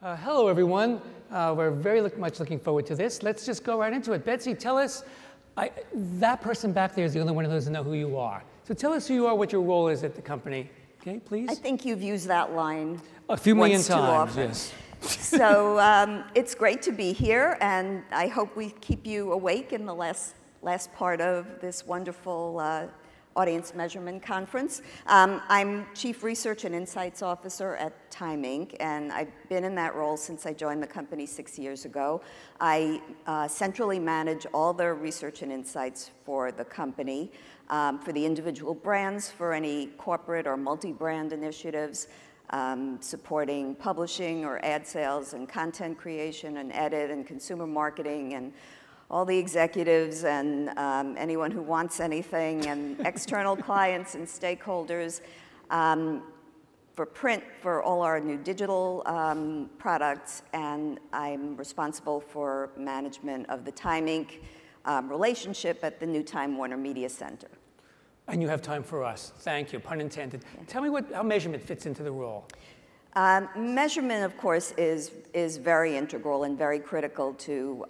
Hello, everyone. We're very much looking forward to this. Let's just go right into it. Betsy, tell us, that person back there is the only one who doesn't know who you are. So tell us who you are, what your role is at the company. Okay, please? I think you've used that line a few million times, often. Yes. So it's great to be here, and I hope we keep you awake in the last part of this wonderful audience measurement conference. I'm Chief Research and Insights Officer at Time Inc., and I've been in that role since I joined the company 6 years ago. I centrally manage all the research and insights for the company, for the individual brands, for any corporate or multi-brand initiatives, supporting publishing or ad sales and content creation and edit and consumer marketing and all the executives and anyone who wants anything, and external clients and stakeholders, for print, for all our new digital products, and I'm responsible for management of the Time Inc. Relationship at the new Time Warner Media Center. And you have time for us. Thank you, pun intended. Yeah. Tell me how measurement fits into the role. Measurement, of course, is very integral and very critical to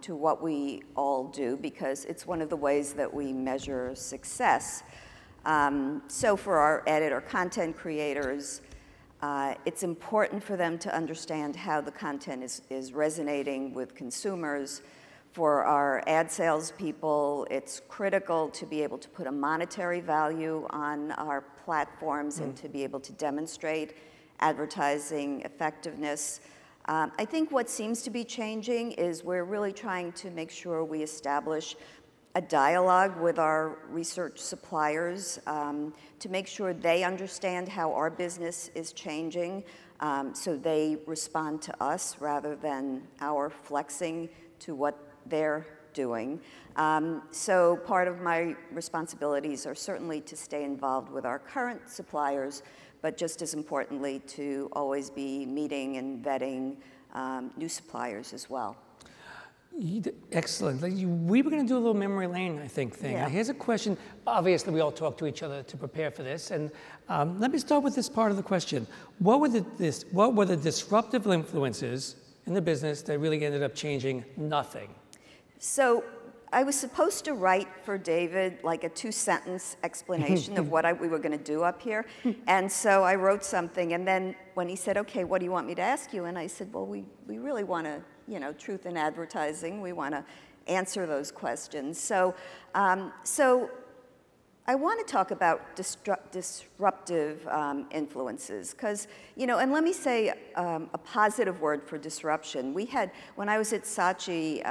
what we all do, because it's one of the ways that we measure success. So for our edit or content creators, it's important for them to understand how the content is resonating with consumers. For our ad sales people, it's critical to be able to put a monetary value on our platforms and to be able to demonstrate advertising effectiveness. I think what seems to be changing is we're really trying to make sure we establish a dialogue with our research suppliers to make sure they understand how our business is changing, so they respond to us rather than our flexing to what they're doing. So part of my responsibilities are certainly to stay involved with our current suppliers, but just as importantly, to always be meeting and vetting new suppliers as well. Excellent. We were going to do a little memory lane, I think, thing. Yeah. Here's a question. Obviously, we all talk to each other to prepare for this. And let me start with this part of the question. What were the disruptive influences in the business that really ended up changing nothing? So I was supposed to write for David like a 2-sentence explanation of what we were going to do up here. And so I wrote something, and then when he said, okay, what do you want me to ask you? And I said, well, we really want to, truth in advertising. We want to answer those questions. So, I want to talk about disruptive influences, because, and let me say a positive word for disruption. When I was at Saatchi,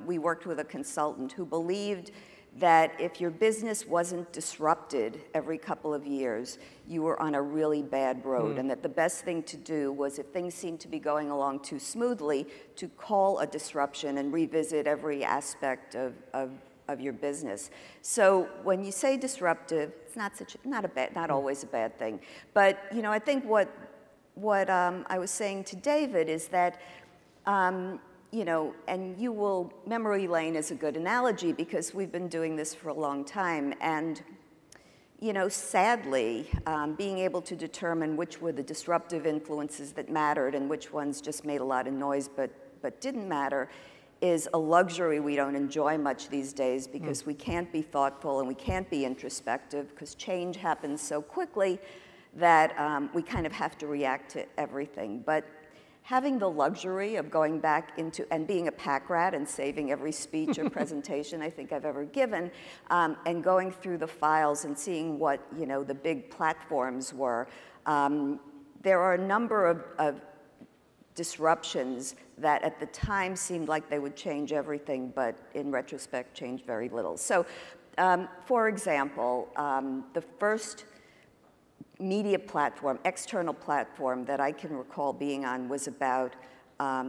we worked with a consultant who believed that if your business wasn't disrupted every couple of years, you were on a really bad road, and that the best thing to do was, if things seemed to be going along too smoothly, to call a disruption and revisit every aspect of your business. So when you say disruptive, it's not always a bad thing. But I think what I was saying to David is that and memory lane is a good analogy, because we've been doing this for a long time, and sadly, being able to determine which were the disruptive influences that mattered and which ones just made a lot of noise but didn't matter is a luxury we don't enjoy much these days, because we can't be thoughtful and we can't be introspective, because change happens so quickly that we kind of have to react to everything. But having the luxury of going back into and being a pack rat and saving every speech or presentation I think I've ever given, and going through the files and seeing what the big platforms were, there are a number of disruptions that at the time seemed like they would change everything, but in retrospect changed very little. So, for example, the first media platform, external platform that I can recall being on was about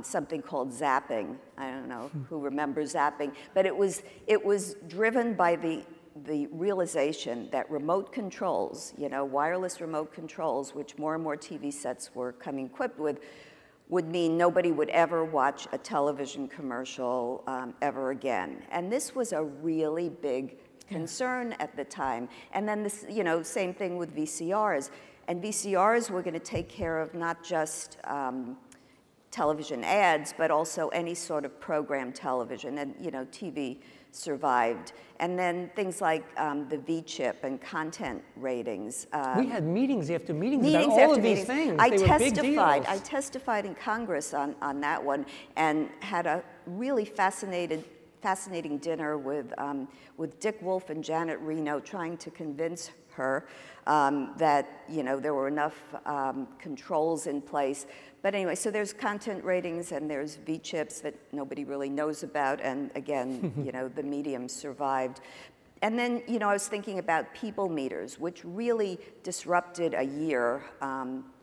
something called zapping. I don't know who remembers zapping, but it was driven by the realization that remote controls, wireless remote controls, which more and more TV sets were coming equipped with, would mean nobody would ever watch a television commercial ever again. And this was a really big concern at the time. And then this, same thing with VCRs. And VCRs were going to take care of not just television ads, but also any sort of program television, and TV survived. And then things like the V-chip and content ratings. We had meetings after meetings about all of these things. They were big deals. I testified in Congress on that one, and had a really fascinating dinner with Dick Wolf and Janet Reno, trying to convince her that there were enough controls in place. But anyway, so there's content ratings and there's V-chips that nobody really knows about, and again, the medium survived. And then, I was thinking about people meters, which really disrupted a year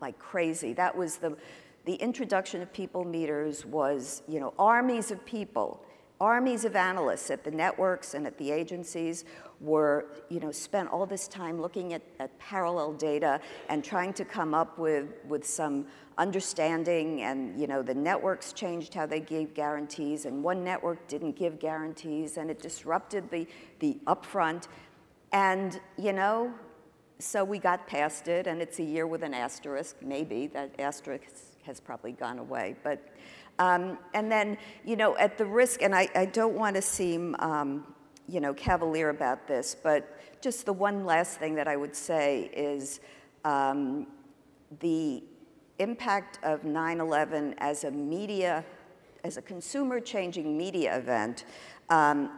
like crazy. That was the introduction of people meters was, armies of people, armies of analysts at the networks and at the agencies were, spent all this time looking at parallel data and trying to come up with some understanding, and the networks changed how they gave guarantees, and one network didn't give guarantees, and it disrupted the upfront. And so we got past it, and it's a year with an asterisk. Maybe that asterisk has probably gone away, but and then at the risk, and I don't want to seem cavalier about this, but just the one last thing that I would say is the impact of 9/11 as a consumer-changing media event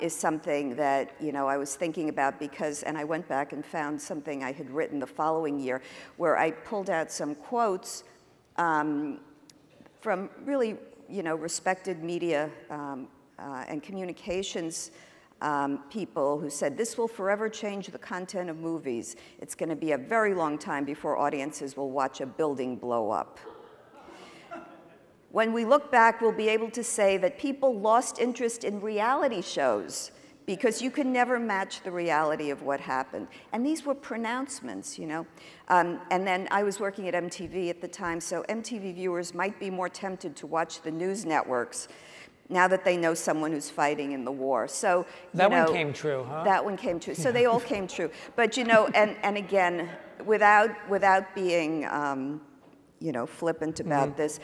is something that I was thinking about, because, and I went back and found something I had written the following year, where I pulled out some quotes from really respected media and communications people who said, "This will forever change the content of movies. It's going to be a very long time before audiences will watch a building blow up. When we look back, we'll be able to say that people lost interest in reality shows because you can never match the reality of what happened." And these were pronouncements, And then I was working at MTV at the time, so MTV viewers might be more tempted to watch the news networks now that they know someone who's fighting in the war. So that one came true, huh? That one came true. So they all came true. But and again, without being flippant about this,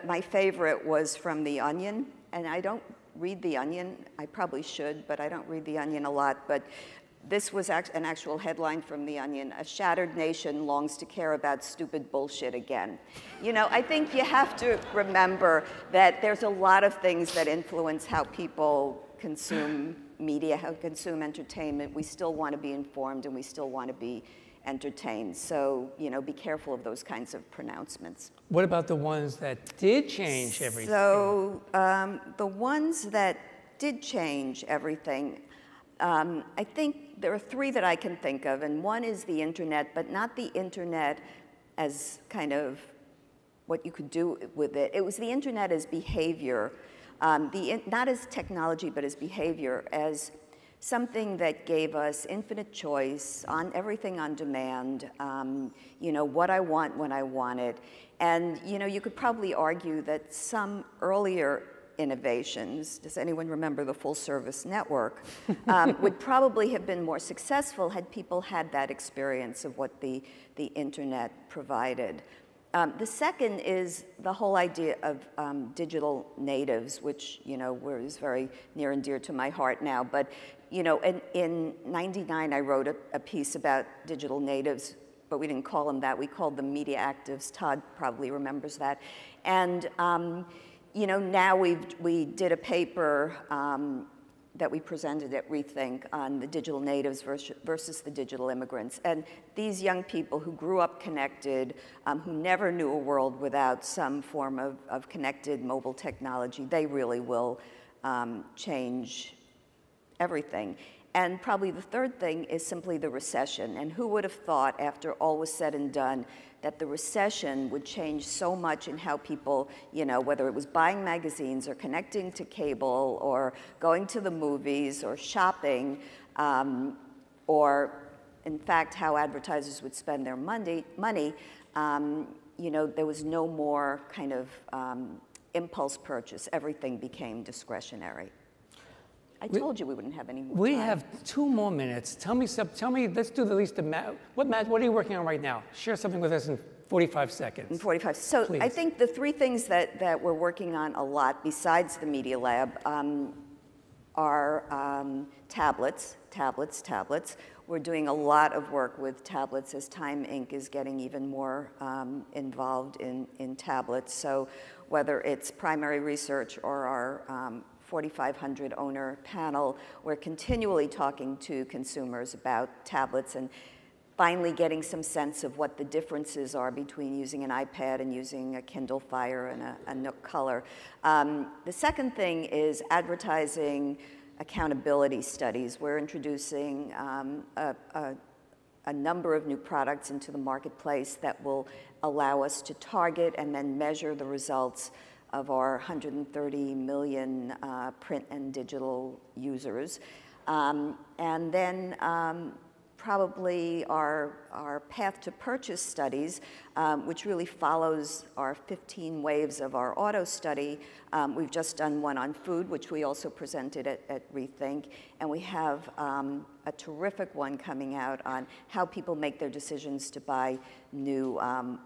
my favorite was from The Onion, and I don't read The Onion. I probably should, but I don't read The Onion a lot. But this was an actual headline from The Onion: "A shattered nation longs to care about stupid bullshit again." I think you have to remember that there's a lot of things that influence how people consume media, how consume entertainment. We still want to be informed, and we still want to be entertained. So, be careful of those kinds of pronouncements. What about the ones that did change everything? So, the ones that did change everything, I think there are three that I can think of, and one is the internet, but not the internet as kind of what you could do with it. It was the internet as behavior, not as technology, but as behavior, as something that gave us infinite choice on everything on demand, what I want when I want it. And you could probably argue that some earlier innovations, does anyone remember the full service network, would probably have been more successful had people had that experience of what the internet provided. The second is the whole idea of digital natives, which is very near and dear to my heart now. But in '99, I wrote a piece about digital natives, but we didn't call them that. We called them media actives. Todd probably remembers that. And now we did a paper that we presented at Rethink on the digital natives versus the digital immigrants. And these young people who grew up connected, who never knew a world without some form of connected mobile technology, they really will change everything. And probably the third thing is simply the recession. And who would have thought, after all was said and done, that the recession would change so much in how people, whether it was buying magazines or connecting to cable or going to the movies or shopping, or in fact, how advertisers would spend their money, there was no more kind of impulse purchase. Everything became discretionary. I told you we wouldn't have any more time. We have 2 more minutes. Tell me, let's do at least what are you working on right now? Share something with us in 45 seconds. In 45. So Please. I think the three things that we're working on a lot besides the Media Lab are tablets. We're doing a lot of work with tablets as Time Inc. is getting even more involved in tablets. So whether it's primary research or our 4,500 owner panel, we're continually talking to consumers about tablets and finally getting some sense of what the differences are between using an iPad and using a Kindle Fire and a Nook Color. The second thing is advertising accountability studies. We're introducing a number of new products into the marketplace that will allow us to target and then measure the results of our 130 million print and digital users. And then probably our path to purchase studies, which really follows our 15 waves of our auto study. We've just done one on food, which we also presented at Rethink, and we have a terrific one coming out on how people make their decisions to buy new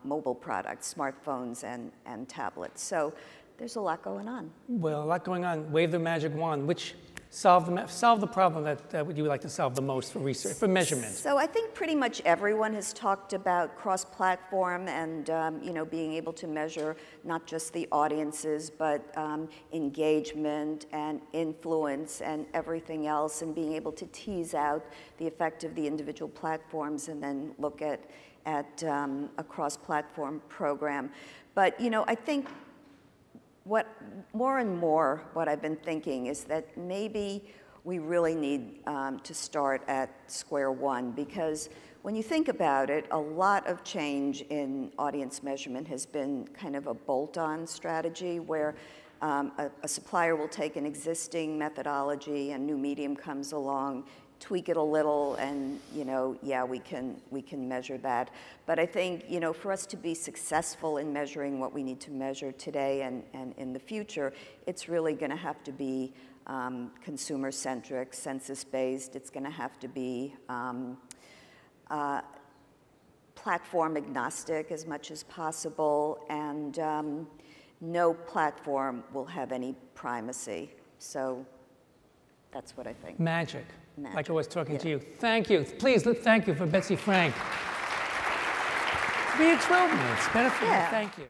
mobile products, smartphones and tablets. So there's a lot going on. Well, a lot going on. Wave the magic wand. Which solve the problem that you would like to solve the most for research, for measurement? So I think pretty much everyone has talked about cross-platform and you know, being able to measure not just the audiences, but engagement and influence and everything else, and being able to tease out the effect of the individual platforms and then look at a cross-platform program. But you know, I think what I've been thinking is that maybe we really need to start at square one, because when you think about it, a lot of change in audience measurement has been kind of a bolt-on strategy where a supplier will take an existing methodology, a new medium comes along, tweak it a little, and you know, yeah, we can measure that. But I think, you know, for us to be successful in measuring what we need to measure today and in the future, it's really going to have to be consumer-centric, census-based. It's going to have to be platform agnostic as much as possible, and no platform will have any primacy. So that's what I think. Magic. Like I was talking to you. Thank you. Please, thank you for Betsy Frank. Be at 12 minutes. Better for you. Thank you.